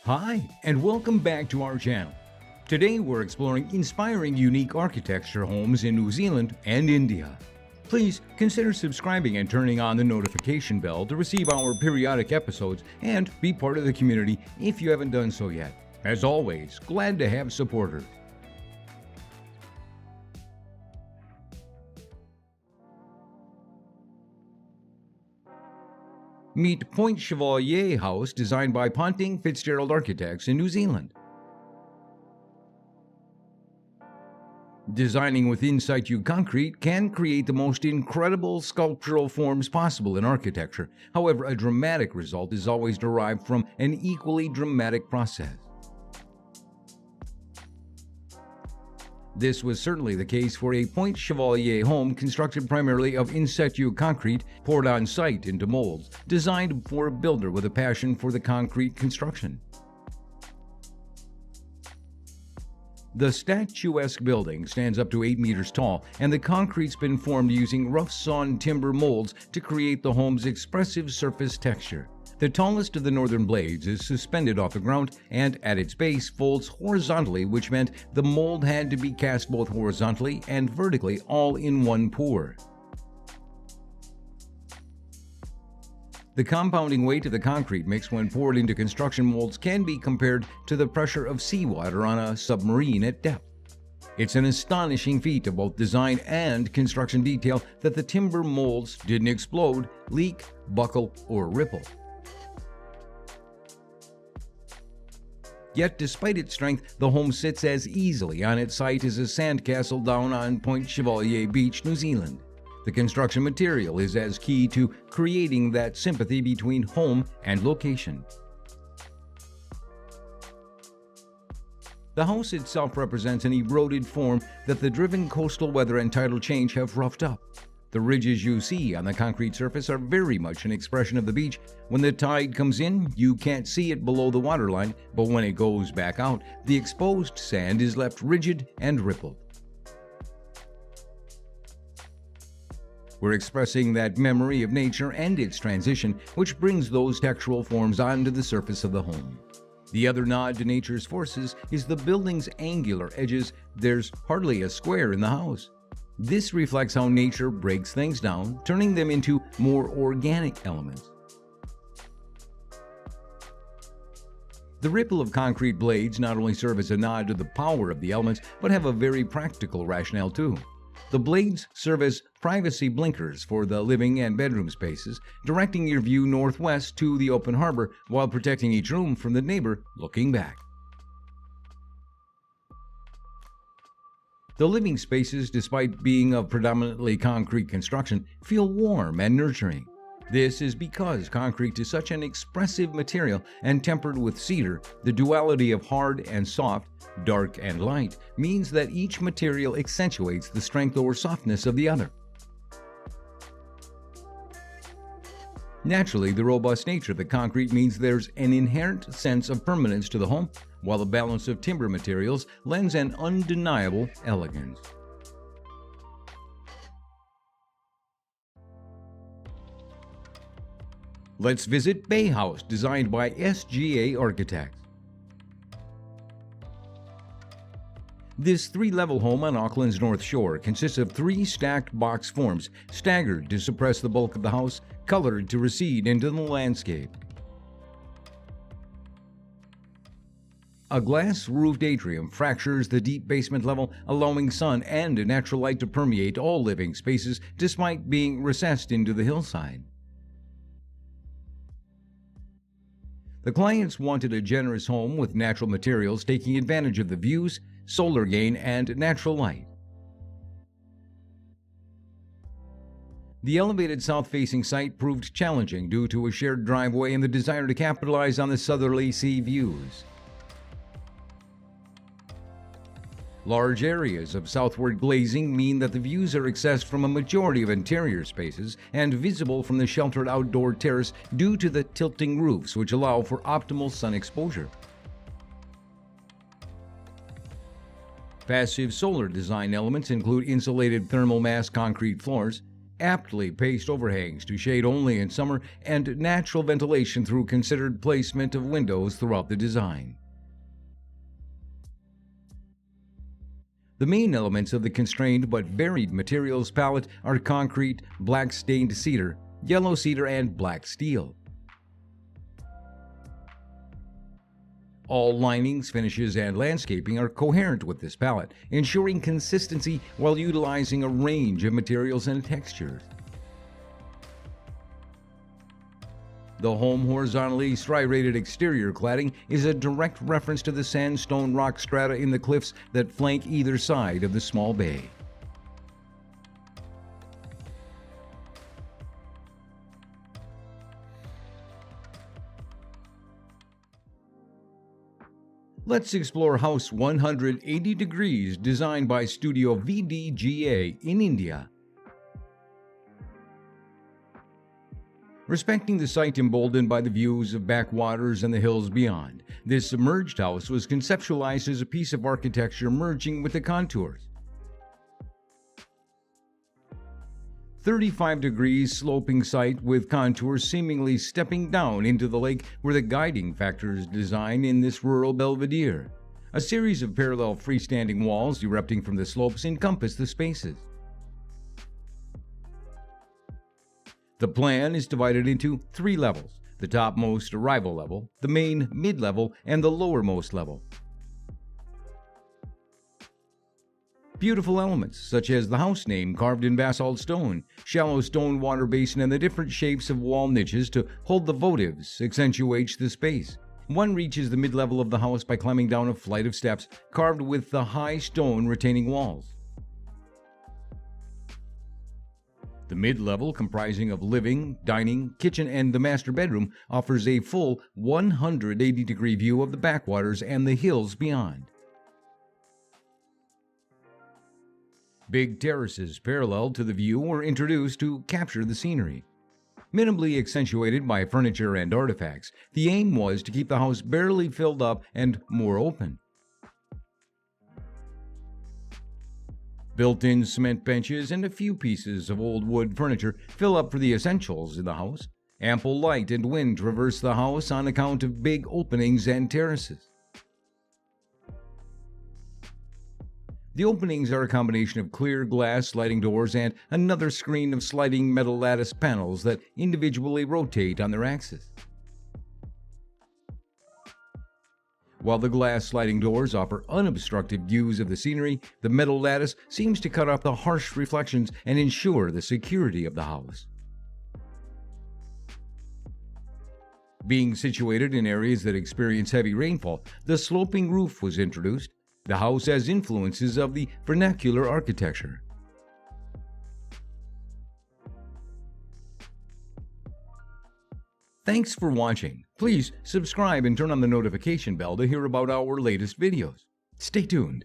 Hi, and welcome back to our channel. Today we're exploring inspiring unique architecture homes in New Zealand and India. Please consider subscribing and turning on the notification bell to receive our periodic episodes and be part of the community if you haven't done so yet. As always, glad to have supporters. Meet Point Chevalier House, designed by Ponting Fitzgerald Architects in New Zealand. Designing with in situ concrete can create the most incredible sculptural forms possible in architecture. However, a dramatic result is always derived from an equally dramatic process. This was certainly the case for a Point Chevalier home constructed primarily of in situ concrete poured on site into molds, designed for a builder with a passion for the concrete construction. The statuesque building stands up to 8 meters tall, and the concrete's been formed using rough-sawn timber molds to create the home's expressive surface texture. The tallest of the northern blades is suspended off the ground and at its base folds horizontally, which meant the mold had to be cast both horizontally and vertically all in one pour. The compounding weight of the concrete mix when poured into construction molds can be compared to the pressure of seawater on a submarine at depth. It's an astonishing feat of both design and construction detail that the timber molds didn't explode, leak, buckle, or ripple. Yet, despite its strength, the home sits as easily on its site as a sandcastle down on Point Chevalier Beach, New Zealand. The construction material is as key to creating that sympathy between home and location. The house itself represents an eroded form that the driven coastal weather and tidal change have roughed up. The ridges you see on the concrete surface are very much an expression of the beach. When the tide comes in, you can't see it below the waterline, but when it goes back out, the exposed sand is left rigid and rippled. We're expressing that memory of nature and its transition, which brings those textural forms onto the surface of the home. The other nod to nature's forces is the building's angular edges. There's hardly a square in the house. This reflects how nature breaks things down, turning them into more organic elements. The ripple of concrete blades not only serve as a nod to the power of the elements, but have a very practical rationale too. The blades serve as privacy blinkers for the living and bedroom spaces, directing your view northwest to the open harbor while protecting each room from the neighbor looking back. The living spaces, despite being of predominantly concrete construction, feel warm and nurturing. This is because concrete is such an expressive material, and tempered with cedar, the duality of hard and soft, dark and light, means that each material accentuates the strength or softness of the other. Naturally, the robust nature of the concrete means there's an inherent sense of permanence to the home, while the balance of timber materials lends an undeniable elegance. Let's visit Bay House, designed by SGA Architects. This 3-level home on Auckland's North Shore consists of 3 stacked box forms, staggered to suppress the bulk of the house, colored to recede into the landscape. A glass-roofed atrium fractures the deep basement level, allowing sun and natural light to permeate all living spaces despite being recessed into the hillside. The clients wanted a generous home with natural materials, taking advantage of the views, solar gain, and natural light. The elevated south-facing site proved challenging due to a shared driveway and the desire to capitalize on the southerly sea views. Large areas of southward glazing mean that the views are accessed from a majority of interior spaces and visible from the sheltered outdoor terrace due to the tilting roofs, which allow for optimal sun exposure. Passive solar design elements include insulated thermal mass concrete floors, aptly paced overhangs to shade only in summer, and natural ventilation through considered placement of windows throughout the design. The main elements of the constrained but varied materials palette are concrete, black stained cedar, yellow cedar, and black steel. All linings, finishes, and landscaping are coherent with this palette, ensuring consistency while utilizing a range of materials and textures. The home horizontally striated exterior cladding is a direct reference to the sandstone rock strata in the cliffs that flank either side of the small bay. Let's explore House 180 Degrees, designed by Studio VDGA in India. Respecting the site emboldened by the views of backwaters and the hills beyond, this submerged house was conceptualized as a piece of architecture merging with the contours. 35 degrees sloping site with contours seemingly stepping down into the lake were the guiding factors design in this rural belvedere. A series of parallel freestanding walls erupting from the slopes encompass the spaces. The plan is divided into 3 levels: the topmost arrival level, the main mid-level, and the lowermost level. Beautiful elements, such as the house name carved in basalt stone, shallow stone water basin, and the different shapes of wall niches to hold the votives, accentuates the space. One reaches the mid-level of the house by climbing down a flight of steps carved with the high stone retaining walls. The mid-level, comprising of living, dining, kitchen, and the master bedroom, offers a full 180-degree view of the backwaters and the hills beyond. Big terraces parallel to the view were introduced to capture the scenery. Minimally accentuated by furniture and artifacts, the aim was to keep the house barely filled up and more open. Built-in cement benches and a few pieces of old wood furniture fill up for the essentials in the house. Ample light and wind traverse the house on account of big openings and terraces. The openings are a combination of clear glass sliding doors and another screen of sliding metal lattice panels that individually rotate on their axis. While the glass sliding doors offer unobstructed views of the scenery, the metal lattice seems to cut off the harsh reflections and ensure the security of the house. Being situated in areas that experience heavy rainfall, the sloping roof was introduced. The house has influences of the vernacular architecture. Thanks for watching. Please subscribe and turn on the notification bell to hear about our latest videos. Stay tuned.